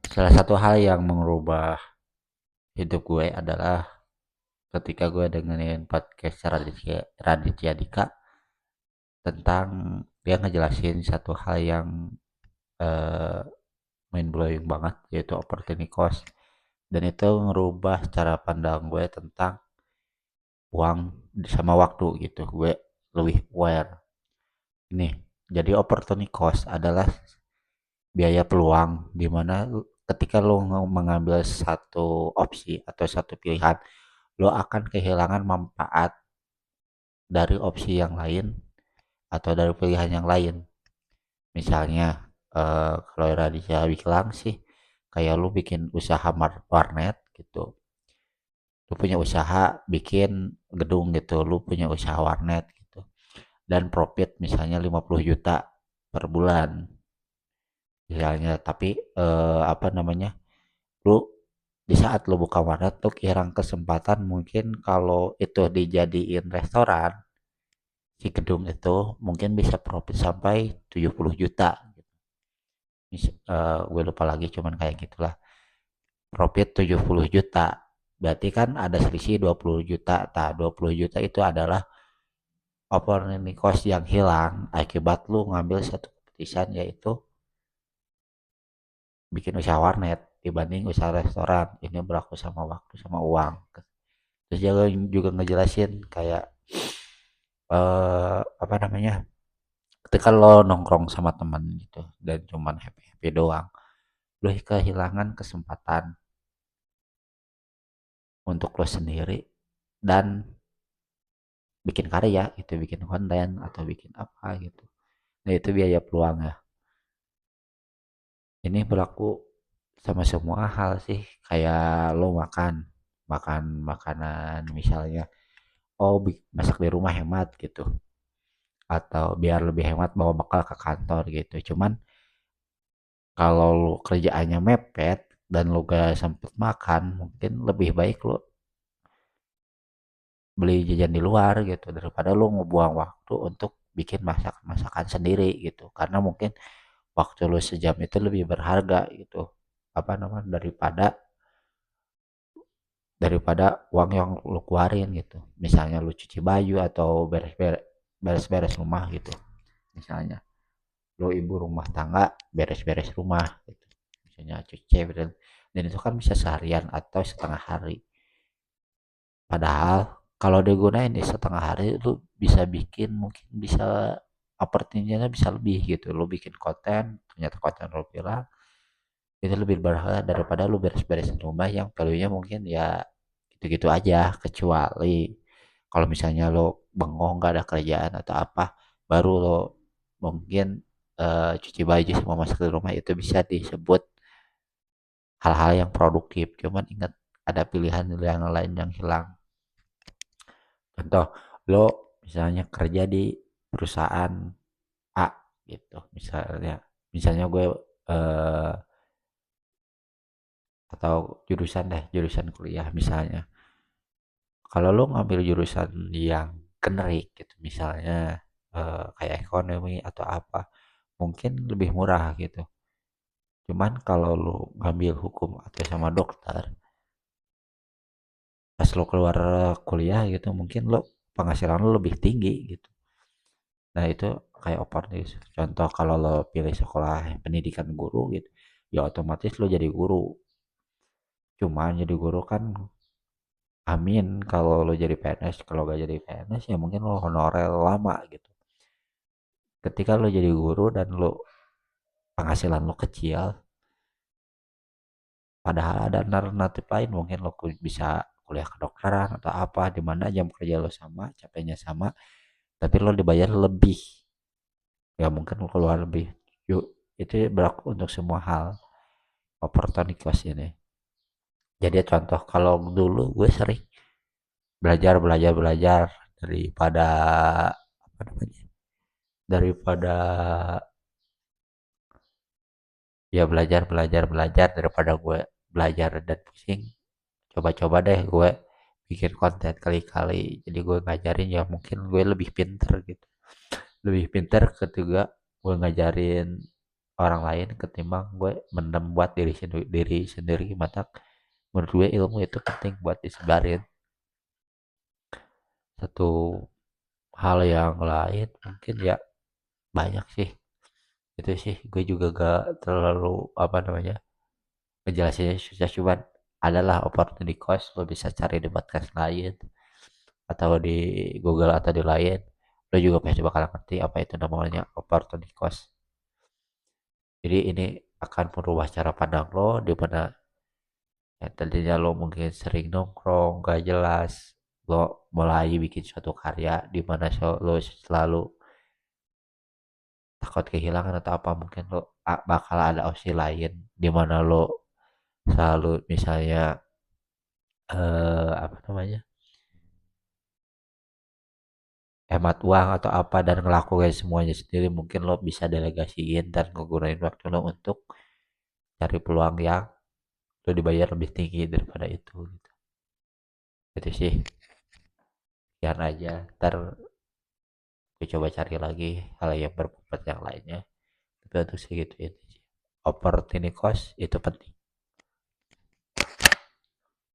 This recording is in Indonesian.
Salah satu hal yang mengubah hidup gue adalah ketika gue dengerin podcast Raditya Dika tentang dia ngejelasin satu hal yang eh, mind blowing banget, yaitu opportunity cost, dan itu ngerubah cara pandang gue tentang uang sama waktu gitu. Gue lebih aware ini. Jadi opportunity cost adalah biaya peluang, di mana ketika lo mengambil satu opsi atau satu pilihan, lo akan kehilangan manfaat dari opsi yang lain atau dari pilihan yang lain. Misalnya, kalau Raditya bilang sih, kayak lu bikin usaha warnet gitu. Lu punya usaha bikin gedung gitu, lu punya usaha warnet gitu. Dan profit misalnya 50 juta per bulan misalnya, tapi apa namanya? Lu di saat lu buka warnet tuh kehilangan kesempatan, mungkin kalau itu dijadiin restoran, si gedung itu mungkin bisa profit sampai 70 juta. Gue lupa lagi, cuman kayak gitulah. Profit 70 juta. Berarti kan ada selisih 20 juta. Nah, 20 juta itu adalah opportunity cost yang hilang akibat lu ngambil satu keputusan, yaitu bikin usaha warnet dibanding usaha restoran. Ini berlaku sama waktu sama uang. Terus dia juga ngejelasin kayak apa namanya? Ketika lo nongkrong sama teman gitu dan cuman happy-happy doang, lo kehilangan kesempatan untuk lo sendiri dan bikin karya gitu, bikin konten atau bikin apa gitu. Nah, itu biaya peluang ya. Ini berlaku sama semua hal sih, kayak lo makan makan makanan misalnya, oh masak di rumah hemat gitu, atau biar lebih hemat bawa bekal ke kantor gitu. Cuman kalau lo kerjaannya mepet dan lo gak sempet makan, mungkin lebih baik lo beli jajan di luar gitu daripada lo ngebuang waktu untuk bikin masakan sendiri gitu, karena mungkin waktu lu sejam itu lebih berharga gitu, apa namanya, daripada uang yang lu keluarin gitu. Misalnya lu cuci baju atau beres-beres rumah gitu, misalnya lu ibu rumah tangga beres-beres rumah gitu, misalnya cuci, dan itu kan bisa seharian atau setengah hari. Padahal kalau digunain di setengah hari lu bisa bikin, mungkin bisa opportunity-nya bisa lebih gitu. Lu bikin konten, ternyata konten lu viral, itu lebih berharga daripada lu beres-beres rumah yang value-nya mungkin ya gitu-gitu aja. Kecuali kalau misalnya lo bengong gak ada kerjaan atau apa, baru lo mungkin cuci baju sama masak di rumah, itu bisa disebut hal-hal yang produktif. Cuman ingat, ada pilihan yang lain yang hilang. Contoh, lo misalnya kerja di perusahaan A gitu, misalnya gue eh, atau jurusan kuliah misalnya. Kalau lo ngambil jurusan yang generik gitu, misalnya kayak ekonomi atau apa, mungkin lebih murah gitu. Cuman kalau lo ngambil hukum atau sama dokter, pas lo keluar kuliah gitu, mungkin lo penghasilan lo lebih tinggi gitu. Nah, itu kayak opportunity. Contoh, kalau lo pilih sekolah pendidikan guru gitu, ya otomatis lo jadi guru. Cuman jadi guru kan, amin kalau lo jadi PNS. Kalau gak jadi PNS ya mungkin lo honorer lama gitu. Ketika lo jadi guru dan lo penghasilan lo kecil, padahal ada alternatif lain, mungkin lo bisa kuliah kedokteran atau apa, di mana jam kerja lo sama, capeknya sama, tapi lo dibayar lebih. Ya mungkin lo keluar lebih. Yuk, itu berlaku untuk semua hal opportunity cost ini. Jadi contoh, kalau dulu gue sering belajar belajar belajar daripada apa namanya, daripada ya belajar belajar belajar daripada gue belajar dan pusing. Coba-coba deh gue bikin konten kali-kali, jadi gue ngajarin ya mungkin gue lebih pinter gitu, lebih pinter ketika gue ngajarin orang lain ketimbang gue mendem buat diri sendiri. Mata menurut gue ilmu itu penting buat disebarin. Satu hal yang lain mungkin ya banyak sih, itu sih gue juga gak terlalu apa namanya ngejelasinnya susah, cuman adalah opportunity cost. Lo bisa cari di podcast lain atau di Google atau di lain, lo juga pasti bakal ngerti apa itu namanya opportunity cost. Jadi ini akan merubah cara pandang lo, di mana ya, tadinya lo mungkin sering nongkrong gak jelas, lo mulai bikin suatu karya di mana lo selalu takut kehilangan atau apa, mungkin lo bakal ada opsi lain di mana lo selalu misalnya apa namanya hemat uang atau apa dan ngelakuin semuanya sendiri. Mungkin lo bisa delegasiin dan ngegunain waktu lo untuk cari peluang yang lo dibayar lebih tinggi daripada itu gitu. Itu sih, sekian aja. Ntar gue coba cari lagi hal yang berbobot yang lainnya, tapi untuk segitu itu sih, opportunity cost itu penting.